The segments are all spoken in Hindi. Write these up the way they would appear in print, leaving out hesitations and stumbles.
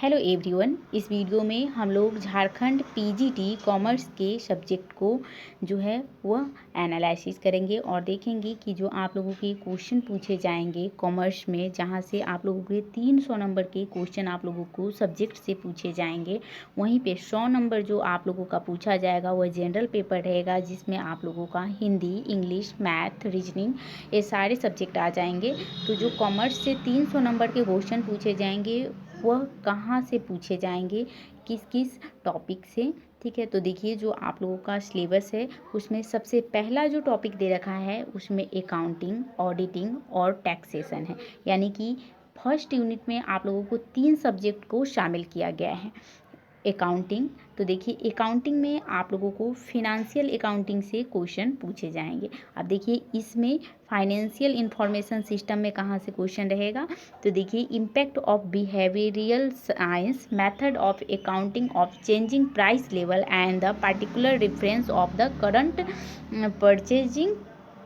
Hello everyone. इस वीडियो में हम लोग झारखंड पीजीटी कॉमर्स के सब्जेक्ट को जो है वह एनालिसिस करेंगे और देखेंगे कि जो आप लोगों के क्वेश्चन पूछे जाएंगे कॉमर्स में, जहां से आप लोगों के 300 नंबर के क्वेश्चन आप लोगों को सब्जेक्ट से पूछे जाएंगे। वहीं पे 100 नंबर जो आप लोगों का पूछा जाएगा वह जनरल पेपर रहेगा, जिसमें आप लोगों का हिंदी, इंग्लिश, मैथ, रीजनिंग ये सारे सब्जेक्ट आ जाएंगे। तो जो कॉमर्स से 300 नंबर के क्वेश्चन पूछे जाएंगे वह कहाँ से पूछे जाएंगे, किस किस टॉपिक से, ठीक है। तो देखिए, जो आप लोगों का सिलेबस है उसमें सबसे पहला जो टॉपिक दे रखा है उसमें अकाउंटिंग, ऑडिटिंग और टैक्सेशन है। यानी कि फर्स्ट यूनिट में आप लोगों को 3 सब्जेक्ट को शामिल किया गया है। अकाउंटिंग, तो देखिए अकाउंटिंग में आप लोगों को फिनेंशियल अकाउंटिंग से क्वेश्चन पूछे जाएंगे। अब देखिए इसमें फाइनेंशियल इंफॉर्मेशन सिस्टम में कहाँ से क्वेश्चन रहेगा, तो देखिए impact of behavioural science, method of accounting of changing price level and the particular reference of the current purchasing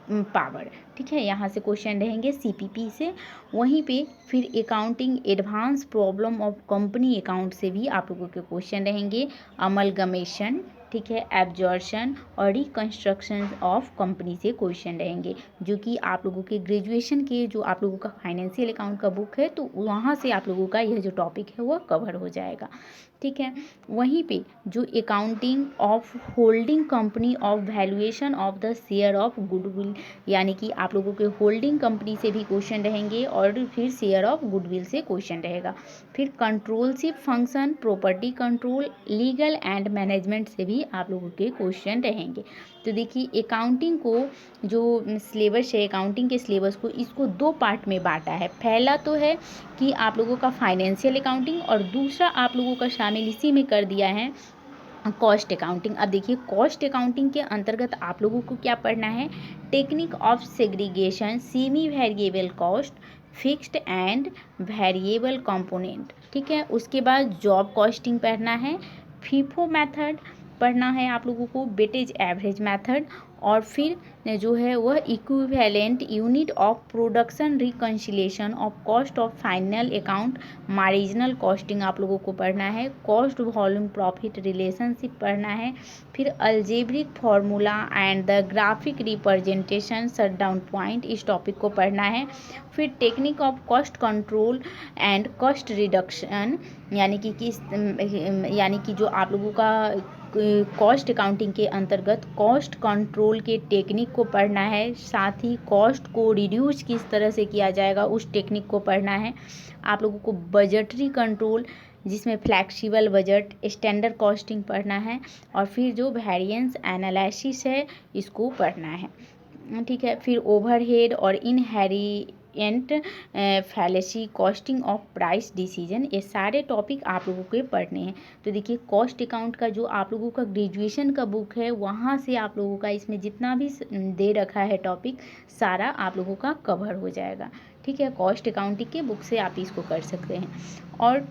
power, ठीक है। यहाँ से क्वेश्चन रहेंगे सीपीपी से। वहीं पे फिर accounting advance problem of company account से भी आप लोगों के क्वेश्चन रहेंगे। अमलगमेशन, ठीक है, एब्जॉर्शन और रिकंस्ट्रक्शन ऑफ कंपनी से क्वेश्चन रहेंगे, जो कि आप लोगों के ग्रेजुएशन के जो आप लोगों का फाइनेंशियल अकाउंट का बुक है तो वहाँ से आप लोगों का यह जो टॉपिक है वह कवर हो जाएगा, ठीक है। वहीं पे जो accounting of holding company of valuation of the share of goodwill, यानी कि आप लोगों के होल्डिंग कंपनी से भी क्वेश्चन रहेंगे और फिर शेयर ऑफ गुडविल से क्वेश्चन रहेगा। फिर controlship function, property control, legal and management से भी आप लोगों के क्वेश्चन रहेंगे। तो देखिए अकाउंटिंग को जो सिलेबस है, अकाउंटिंग के सिलेबस को इसको 2 पार्ट में बांटा है। पहला तो है कि आप लोगों का फाइनेंशियल अकाउंटिंग और दूसरा आप लोगों का शामिल इसी में कर दिया है कॉस्ट अकाउंटिंग। अब देखिए कॉस्ट अकाउंटिंग के अंतर्गत आप लोगों को क्या पढ़ना है, technique of segregation, semi variable cost, fixed and variable component, ठीक है। उसके बाद जॉब कॉस्टिंग पढ़ना है, फीफो मेथड पढ़ना है आप लोगों को, वेटेज एवरेज मेथड, और फिर जो है वह equivalent unit of production, reconciliation of cost of final account, marginal costing आप लोगों को पढ़ना है, कॉस्ट वॉल्यूम प्रॉफिट रिलेशनशिप पढ़ना है, फिर algebraic formula and the graphic representation shutdown point, इस टॉपिक को पढ़ना है। फिर technique of cost control and cost reduction, यानी कि जो आप लोगों का कॉस्ट अकाउंटिंग के अंतर्गत कॉस्ट कंट्रोल के टेक्निक को पढ़ना है, साथ ही कॉस्ट को रिड्यूस किस तरह से किया जाएगा उस टेक्निक को पढ़ना है। आप लोगों को बजटरी कंट्रोल, जिसमें फ्लैक्सिबल बजट, स्टैंडर्ड कॉस्टिंग पढ़ना है, और फिर जो वेरिएंस एनालिसिस है इसको पढ़ना है, ठीक है। फिर ओवरहेड और inherent fallacy, costing of price decision, ये सारे टॉपिक आप लोगों के पढ़ने हैं। तो देखिए कॉस्ट अकाउंट का जो आप लोगों का ग्रेजुएशन का बुक है वहाँ से आप लोगों का इसमें जितना भी दे रखा है टॉपिक सारा आप लोगों का कवर हो जाएगा, ठीक है। कॉस्ट अकाउंटिंग के बुक से आप इसको कर सकते हैं। और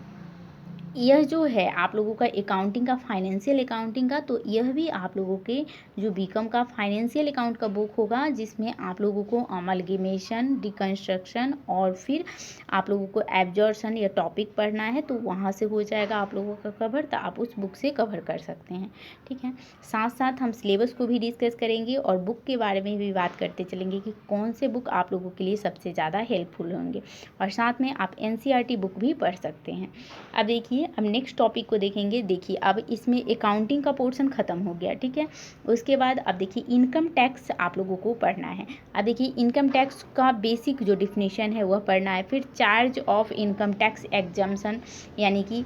यह जो है आप लोगों का अकाउंटिंग का, फाइनेंशियल अकाउंटिंग का, तो यह भी आप लोगों के जो बीकॉम का फाइनेंशियल अकाउंट का बुक होगा, जिसमें आप लोगों को अमलगमेशन, रिकंस्ट्रक्शन और फिर आप लोगों को एब्जॉर्शन या टॉपिक पढ़ना है, तो वहाँ से हो जाएगा आप लोगों का कवर, तो आप उस बुक से कवर कर सकते हैं, ठीक है। साथ साथ हम सिलेबस को भी डिस्कस करेंगे और बुक के बारे में भी बात करते चलेंगे कि कौन से बुक आप लोगों के लिए सबसे ज़्यादा हेल्पफुल होंगे, और साथ में आप एनसीईआरटी बुक भी पढ़ सकते हैं। अब देखिए, अब नेक्स्ट टॉपिक को देखेंगे। देखिए अब इसमें अकाउंटिंग का पोर्शन ख़त्म हो गया, ठीक है। उसके बाद अब देखिए इनकम टैक्स आप लोगों को पढ़ना है। अब देखिए इनकम टैक्स का बेसिक जो डिफिनीशन है वह पढ़ना है। फिर charge of income tax exemption, यानी कि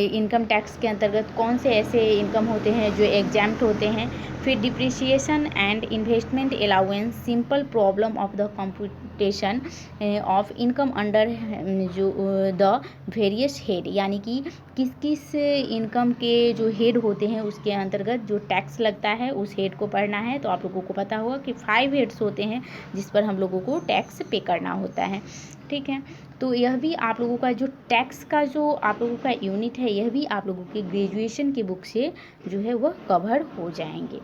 इनकम टैक्स के अंतर्गत कौन से ऐसे इनकम होते हैं जो एग्जाम्प्ट होते हैं। फिर depreciation and investment allowance, simple problem of the computation of income under जो द वेरियस हेड, यानी कि किस किस इनकम के जो हेड होते हैं उसके अंतर्गत जो टैक्स लगता है उस हेड को पढ़ना है। तो आप लोगों को पता होगा कि 5 हेड्स होते हैं जिस पर हम लोगों को टैक्स पे करना होता है, ठीक है। तो यह भी आप लोगों का जो टैक्स का जो आप लोगों का यूनिट है, यह भी आप लोगों के ग्रेजुएशन की बुक से जो है वह कवर हो जाएंगे,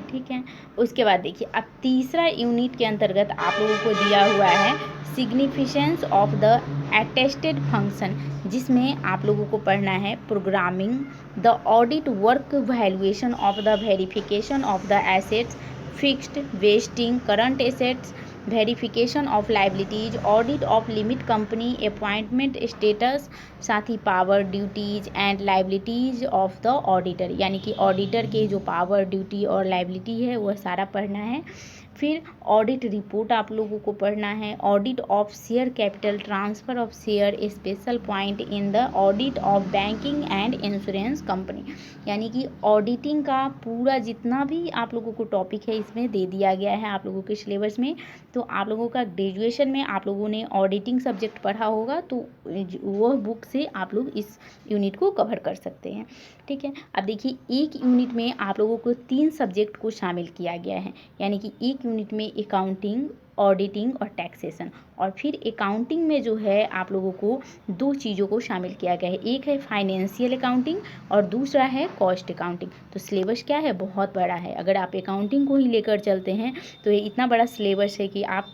ठीक है। ठीक है। उसके बाद देखिए अब तीसरा यूनिट के अंतर्गत आप लोगों को दिया हुआ है significance of the attested function, जिसमें आप लोगों को पढ़ना है programming the audit work valuation of the verification of the assets fixed wasting current assets verification of liabilities audit of limit company appointment status, साथ ही power duties and liabilities of the auditor, यानी कि ऑडिटर के जो पावर ड्यूटी और लाइबिलिटी है वह सारा पढ़ना है। फिर ऑडिट रिपोर्ट आप लोगों को पढ़ना है, audit of share capital transfer of share special point in the audit of banking and insurance company, यानी कि ऑडिटिंग का पूरा जितना भी आप लोगों को टॉपिक है इसमें दे दिया गया है आप लोगों के सिलेबस में। तो आप लोगों का ग्रेजुएशन में आप लोगों ने ऑडिटिंग सब्जेक्ट पढ़ा होगा, तो वह बुक से आप लोग इस यूनिट को कवर कर सकते हैं, ठीक है। अब देखिए एक यूनिट में आप लोगों को 3 सब्जेक्ट को शामिल किया गया है, यानी कि एक यूनिट में अकाउंटिंग, ऑडिटिंग और टैक्सेशन, और फिर अकाउंटिंग में जो है आप लोगों को 2 चीज़ों को शामिल किया गया है, एक है फाइनेंशियल अकाउंटिंग और दूसरा है कॉस्ट अकाउंटिंग। तो सिलेबस क्या है, बहुत बड़ा है। अगर आप अकाउंटिंग को ही लेकर चलते हैं तो ये इतना बड़ा सिलेबस है कि आप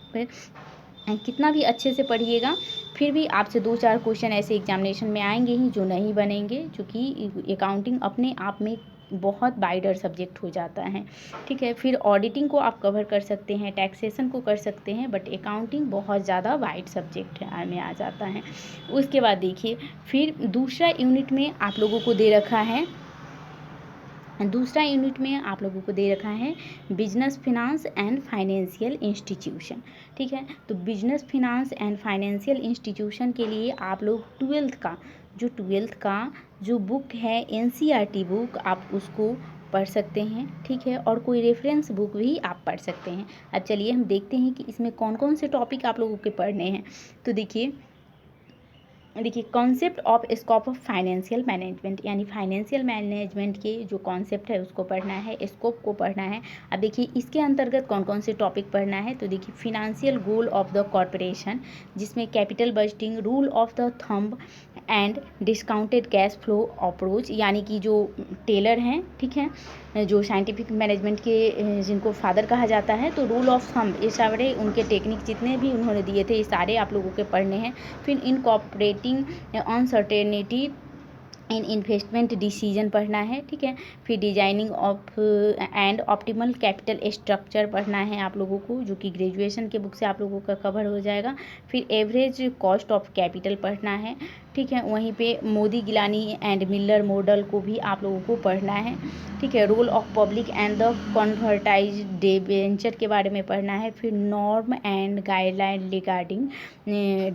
कितना भी अच्छे से पढ़िएगा फिर भी आपसे 2-4 क्वेश्चन ऐसे एग्जामिनेशन में आएंगे ही जो नहीं बनेंगे, क्योंकि अकाउंटिंग अपने आप में बहुत वाइडर सब्जेक्ट हो जाता है, ठीक है। फिर ऑडिटिंग को आप कवर कर सकते हैं, टैक्सेशन को कर सकते हैं, बट अकाउंटिंग बहुत ज़्यादा वाइड सब्जेक्ट में आ जाता है। उसके बाद देखिए फिर दूसरा यूनिट में आप लोगों को दे रखा है, दूसरा यूनिट में आप लोगों को दे रखा है business finance and financial institution, ठीक है। तो business finance and financial institution के लिए आप लोग ट्वेल्थ का जो बुक है एनसीईआरटी बुक आप उसको पढ़ सकते हैं, ठीक है, और कोई रेफरेंस बुक भी आप पढ़ सकते हैं। अब चलिए हम देखते हैं कि इसमें कौन कौन से टॉपिक आप लोगों के पढ़ने हैं। तो देखिए concept of scope of financial management, यानी फाइनेंशियल मैनेजमेंट के जो कॉन्सेप्ट है उसको पढ़ना है, स्कोप को पढ़ना है। अब देखिए इसके अंतर्गत कौन कौन से टॉपिक पढ़ना है। तो देखिए financial goal of the corporation, जिसमें capital budgeting, rule of the thumb and discounted cash flow approach, यानी कि जो टेलर हैं, ठीक है, जो साइंटिफिक मैनेजमेंट के जिनको फादर कहा जाता है, तो रूल ऑफ थंब ये सारे उनके टेक्निक जितने भी उन्होंने दिए थे ये सारे आप लोगों के पढ़ने हैं। फिर इनकॉर्पोरेटिंग अनसर्टेनिटी इन इन्वेस्टमेंट डिसीजन पढ़ना है, ठीक है। फिर designing of and optimal capital structure पढ़ना है आप लोगों को, जो कि ग्रेजुएशन के बुक से आप लोगों का कवर हो जाएगा। फिर एवरेज कॉस्ट ऑफ कैपिटल पढ़ना है, ठीक है। वहीं पे Modigliani and Miller model को भी आप लोगों को पढ़ना है, ठीक है। Role of public and the convertible debenture के बारे में पढ़ना है। फिर norm and guideline regarding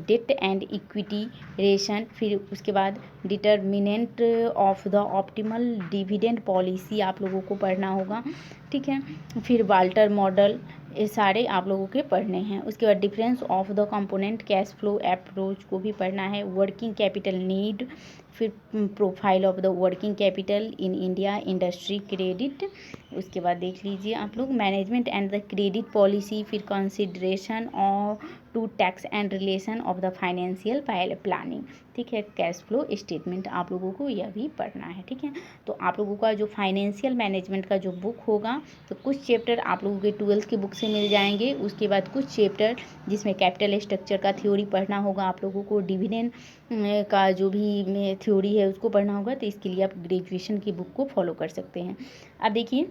debt and equity ration, फिर उसके बाद determinant of the optimal dividend policy आप लोगों को पढ़ना होगा, ठीक है। फिर वाल्टर मॉडल ये सारे आप लोगों के पढ़ने हैं। उसके बाद difference of the component cash flow approach को भी पढ़ना है। वर्किंग कैपिटल नीड, फिर profile of the working capital in India industry credit. उसके बाद देख लीजिए आप लोग management and the credit policy, फिर consideration of to tax and relation of the financial planning, ठीक है। कैश फ्लो स्टेटमेंट आप लोगों को यह भी पढ़ना है, ठीक है। तो आप लोगों का जो फाइनेंशियल मैनेजमेंट का जो बुक होगा तो कुछ चैप्टर आप लोगों के 12th की बुक से मिल जाएंगे। उसके बाद कुछ चैप्टर जिसमें कैपिटल स्ट्रक्चर का थ्योरी पढ़ना होगा आप लोगों को, डिविडेंड का जो भी थ्योरी है उसको पढ़ना होगा। तो इसके लिए आप ग्रेजुएशन की बुक को फॉलो कर सकते हैं। अब देखिए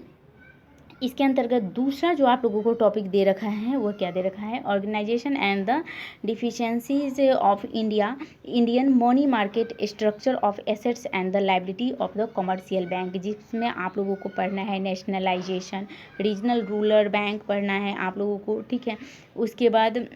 इसके अंतर्गत दूसरा जो आप लोगों को टॉपिक दे रखा है वो क्या दे रखा है, organisation and the deficiencies of Indian money market structure of assets and the liability of the commercial bank, जिसमें आप लोगों को पढ़ना है नेशनलाइजेशन, रीजनल रूरल बैंक पढ़ना है आप लोगों को, ठीक है। उसके बाद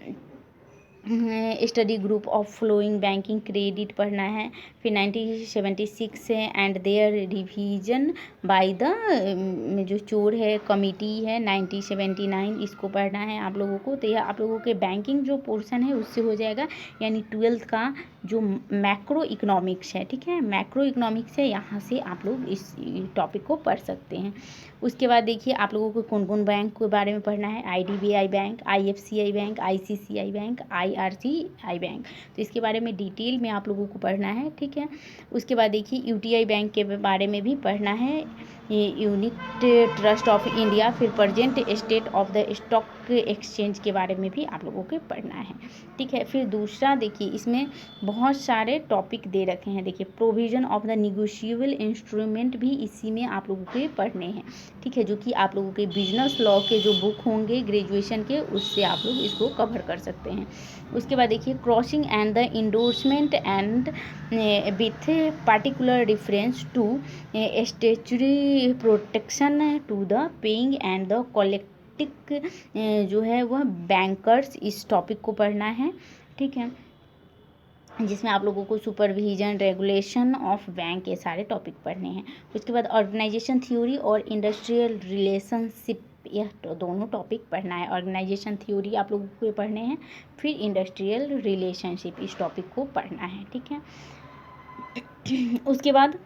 study group of flowing banking credit पढ़ना है। फिर 1976 है and their revision by the जो चोर है कमिटी है 1979, इसको पढ़ना है आप लोगों को। तो यह आप लोगों के बैंकिंग जो पोर्शन है उससे हो जाएगा, यानी 12th का जो मैक्रो इकोनॉमिक्स है, ठीक है, मैक्रो इकोनॉमिक्स है, यहाँ से आप लोग इस टॉपिक को पढ़ सकते हैं। उसके बाद देखिए आप लोगों को कौन कौन बैंक के बारे में पढ़ना है, IDBI bank, IFCI bank, ICCI bank, IRCI bank, तो इसके बारे में डिटेल में आप लोगों को पढ़ना है, ठीक है। उसके बाद देखिए UTI बैंक के बारे में भी पढ़ना है, यूनिट ट्रस्ट ऑफ इंडिया, फिर present state of the stock exchange के बारे में भी आप लोगों को पढ़ना है, ठीक है। फिर दूसरा देखिए इसमें बहुत सारे टॉपिक दे रखे हैं, देखिए provision of the negotiable instrument भी इसी में आप लोगों के पढ़ने हैं, ठीक है, जो कि आप लोगों के बिजनेस लॉ के जो बुक होंगे ग्रेजुएशन के, उससे आप लोग इसको कवर कर सकते हैं। उसके बाद देखिए crossing and the endorsement and with particular reference to statutory protection to the paying and the collective जो है वह बैंकर्स, इस टॉपिक को पढ़ना है, ठीक है, जिसमें आप लोगों को सुपरविजन, रेगुलेशन ऑफ बैंक, ये सारे टॉपिक पढ़ने हैं। उसके बाद ऑर्गेनाइजेशन थ्योरी और इंडस्ट्रियल रिलेशनशिप, यह दोनों टॉपिक पढ़ना है। ऑर्गेनाइजेशन थ्योरी आप लोगों को पढ़ने हैं, फिर इंडस्ट्रियल रिलेशनशिप, इस टॉपिक को पढ़ना है, ठीक है। उसके बाद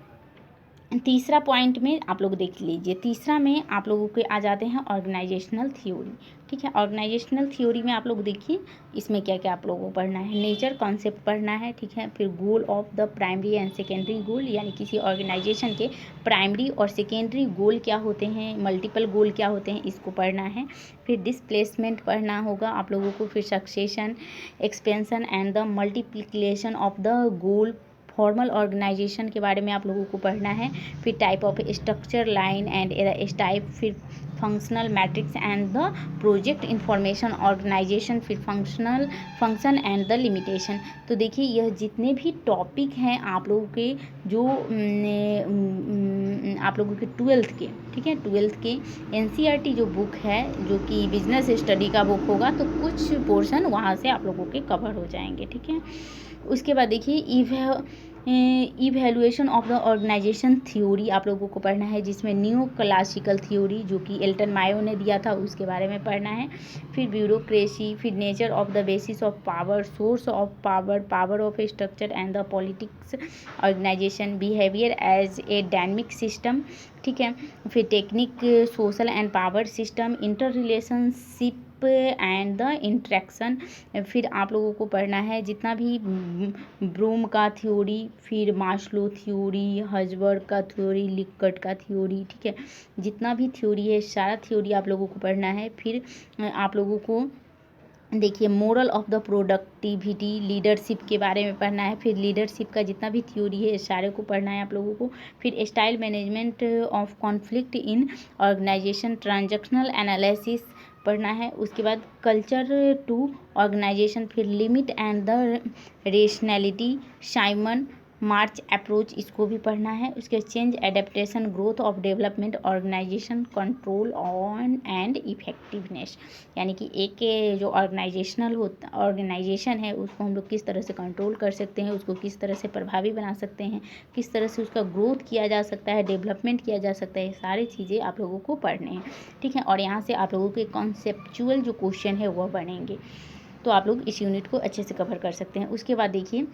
तीसरा पॉइंट में आप लोग देख लीजिए, तीसरा में आप लोगों के आ जाते हैं ऑर्गेनाइजेशनल थ्योरी, ठीक है। ऑर्गेनाइजेशनल थ्योरी में आप लोग देखिए इसमें क्या क्या आप लोगों को पढ़ना है, नेचर कॉन्सेप्ट पढ़ना है, ठीक है। फिर goal of the primary and secondary goal, यानी किसी ऑर्गेनाइजेशन के प्राइमरी और सेकेंडरी गोल क्या होते हैं, मल्टीपल गोल क्या होते हैं, इसको पढ़ना है। फिर डिस्प्लेसमेंट पढ़ना होगा आप लोगों को, फिर succession, expansion and the multiplication of the goal, formal organisation के बारे में आप लोगों को पढ़ना है। फिर type of structure, line and type, फिर functional matrix and the project information organisation, फिर फंक्शन एंड द लिमिटेशन। तो देखिए यह जितने भी टॉपिक हैं आप लोगों के जो आप लोगों के 12th के, ठीक है, 12th के NCERT जो बुक है, जो कि बिजनेस स्टडी का बुक होगा, तो कुछ पोर्शन वहाँ से आप लोगों के कवर हो जाएंगे, ठीक है। उसके बाद देखिए evaluation of the organisation theory आप लोगों को पढ़ना है, जिसमें न्यू क्लासिकल थ्योरी जो कि एल्टन मायो ने दिया था, उसके बारे में पढ़ना है। फिर ब्यूरोक्रेसी, फिर nature of the basis of power, source of power, power of structure and the politics, organisation behaviour as a dynamic system, ठीक है। फिर technique, social and power system, inter relationship and the interaction. फिर आप लोगों को पढ़ना है जितना भी ब्रूम का थ्योरी, फिर मास्लो थ्योरी, हर्ट्ज़बर्ग का थ्योरी, लिकर्ट का थ्योरी, ठीक है, जितना भी थ्योरी है सारा थ्योरी आप लोगों को पढ़ना है। फिर आप लोगों को देखिए moral of the productivity, leadership के बारे में पढ़ना है। फिर लीडरशिप का जितना भी थ्योरी है सारे को पढ़ना है आप लोगों को। फिर style management of conflict in organisation, transactional analysis पढ़ना है। उसके बाद कल्चर टू ऑर्गेनाइजेशन, फिर limit and the rationality, Simon March approach, इसको भी पढ़ना है। उसके change, adaptation, growth of development, organisation, control on and effectiveness, यानी कि एक जो ऑर्गेनाइजेशन है उसको हम लोग किस तरह से कंट्रोल कर सकते हैं, उसको किस तरह से प्रभावी बना सकते हैं, किस तरह से उसका ग्रोथ किया जा सकता है, डेवलपमेंट किया जा सकता है, सारी चीज़ें आप लोगों को पढ़ने हैं, ठीक है। और यहाँ से आप लोगों के कॉन्सेप्चुअल जो क्वेश्चन है वह बनेंगे, तो आप लोग इस यूनिट को अच्छे से कवर कर सकते हैं। उसके बाद देखिए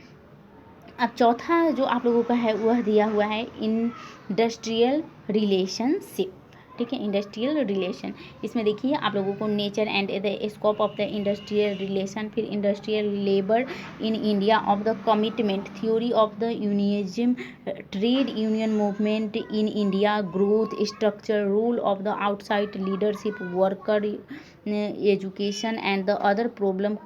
अब चौथा जो आप लोगों का है वह दिया हुआ है इंडस्ट्रियल रिलेशनशिप, ठीक है, इंडस्ट्रियल रिलेशन। इसमें देखिए आप लोगों को nature and the scope of the industrial relation, फिर industrial labour in India of the commitment, theory of the unionism, trade union movement in India, growth structure, role of the outside leadership, worker education and the other problem,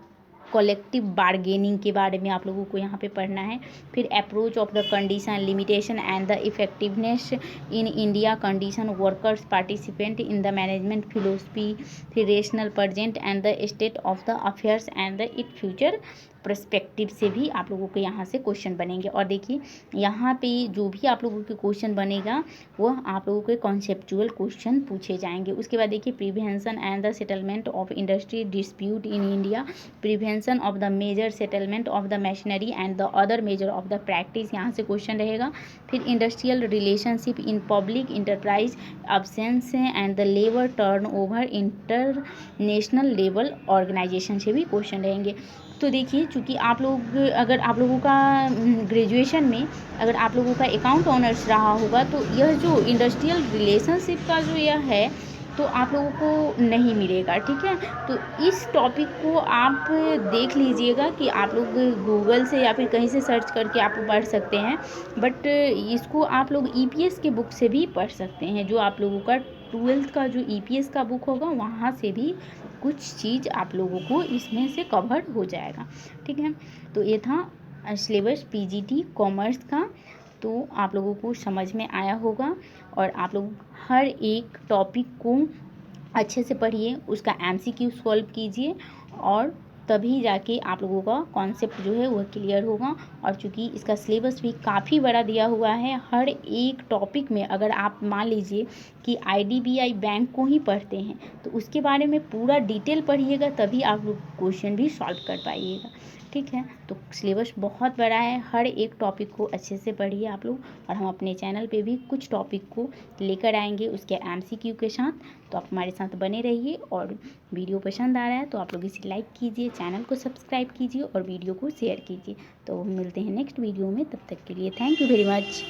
collective bargaining के बारे में आप लोगों को यहाँ पे पढ़ना है। फिर approach of the condition, limitation and the effectiveness in India, condition, workers participant in the management philosophy, फिर rational present and the state of the affairs and the it future perspective से भी आप लोगों के यहाँ से क्वेश्चन बनेंगे। और देखिए यहाँ पे जो भी आप लोगों के क्वेश्चन बनेगा वह आप लोगों के कॉन्सेप्चुअल क्वेश्चन पूछे जाएंगे। उसके बाद देखिए prevention and the settlement of industry dispute in India, prevention of the major settlement of the machinery and the other major of the practice, यहाँ से क्वेश्चन रहेगा। फिर industrial relationship in public enterprise, absence and the labour turnover, international level organisation से भी क्वेश्चन रहेंगे। तो देखिए, चूँकि आप लोग अगर आप लोगों का ग्रेजुएशन में अगर आप लोगों का अकाउंट ऑनर्स रहा होगा तो यह जो इंडस्ट्रियल रिलेशनशिप का जो यह है तो आप लोगों को नहीं मिलेगा, ठीक है। तो इस टॉपिक को आप देख लीजिएगा कि आप लोग गूगल से या फिर कहीं से सर्च करके आप पढ़ सकते हैं, बट इसको आप लोग ईपीएस के बुक से भी पढ़ सकते हैं। जो आप लोगों का 12th का जो ईपीएस का बुक होगा वहाँ से भी कुछ चीज़ आप लोगों को इसमें से कवर हो जाएगा, ठीक है। तो ये था सिलेबस पीजीटी कॉमर्स का। तो आप लोगों को समझ में आया होगा और आप लोग हर एक टॉपिक को अच्छे से पढ़िए, उसका एमसीक्यू सॉल्व कीजिए और तभी जाके आप लोगों का कॉन्सेप्ट जो है वह क्लियर होगा। और चूँकि इसका सिलेबस भी काफ़ी बड़ा दिया हुआ है, हर एक टॉपिक में अगर आप मान लीजिए कि आईडीबीआई बैंक को ही पढ़ते हैं तो उसके बारे में पूरा डिटेल पढ़िएगा, तभी आप लोग क्वेश्चन भी सॉल्व कर पाइएगा, ठीक है। तो सिलेबस बहुत बड़ा है, हर एक टॉपिक को अच्छे से पढ़िए आप लोग। और हम अपने चैनल पे भी कुछ टॉपिक को लेकर आएंगे उसके एमसीक्यू के साथ, तो आप हमारे साथ बने रहिए। और वीडियो पसंद आ रहा है तो आप लोग इसे लाइक कीजिए, चैनल को सब्सक्राइब कीजिए और वीडियो को शेयर कीजिए। तो मिलते हैं नेक्स्ट वीडियो में, तब तक के लिए थैंक यू वेरी मच।